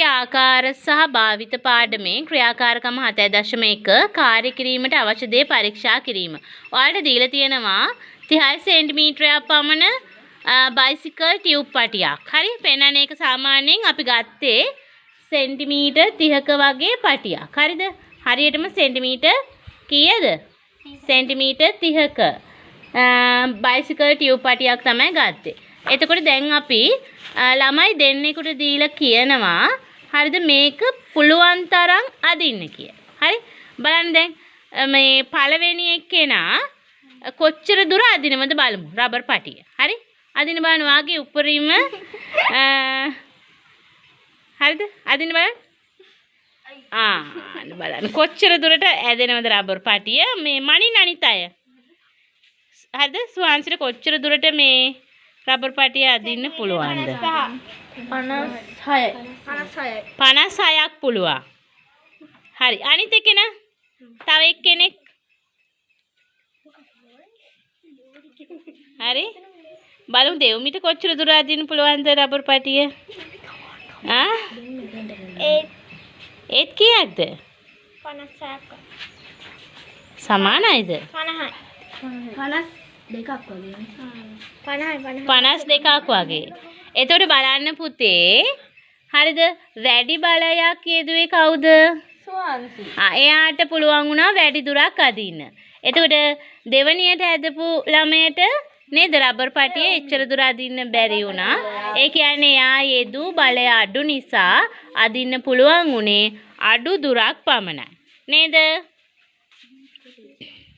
අදින්ගේ ආකාර සහ භාවිත පාඩමේ ක්‍රියාකාරකම 7.1 කාර්ය කිරීමට අවශ්‍ය දේ පරීක්ෂා කිරීම. ඔයාලට දීලා තියෙනවා 36 සෙන්ටිමීටරයක් පමණ බයිසිකල් ටියුබ් පටියක්. හරි? පෙන්නන එක සාමාන්‍යයෙන් අපි ගත්තේ සෙන්ටිමීටර් 30ක වගේ පටියක්. හරිද? හරියටම සෙන්ටිමීටර් කීයද? සෙන්ටිමීටර් 30ක බයිසිකල් ටියුබ් පටියක් තමයි ගත්තේ. එතකොට දැන් අපි ළමයි දෙන්නෙකුට දීලා කියනවා හරිද මේක පුළුවන් තරම් අදින්න කියලා. හරි? බලන්න දැන් මේ පළවෙනි එක්කෙනා කොච්චර දුර අදිනවද බලමු රබර් පටිය. හරි? අදින බලන්න වාගේ උඩරිම හරිද? අදින බලන්න. බලන්න කොච්චර දුරට ඇදෙනවද රබර් පටිය මේ මනින් අනිත් අය. හරිද? සුවන්සිට කොච්චර දුරට මේ රබර් පටිය අදින්න පුළුවන්ද? 56ක් පුළුවන්. හරි. අනිත් එක්කෙනා තව එක්කෙනෙක්. හරි. බලමු දෙව්මිට කොච්චර දුර අදින්න පුළුවන්ද රබර් පටිය? ඒත් කීයක්ද? 56ක්. සමානයිද? 50යි. 52ක් වගේ. 52ක් වගේ. එතකොට බලන්න පුතේ. හරිද? වැඩි බලයක් යෙදුවේ කවුද? සුවන්සි. එයාට පුළුවන් වුණා වැඩි දුරක් අදින්න. එතකොට දෙවණියට ඇදපු ළමයට නේද රබර් පටිය එච්චර දුර අදින්න බැරි වුණා. ඒ කියන්නේ එයා යෙදු බලය අඩු නිසා අදින්න පුළුවන් උනේ අඩු දුරක් පමණයි. නේද?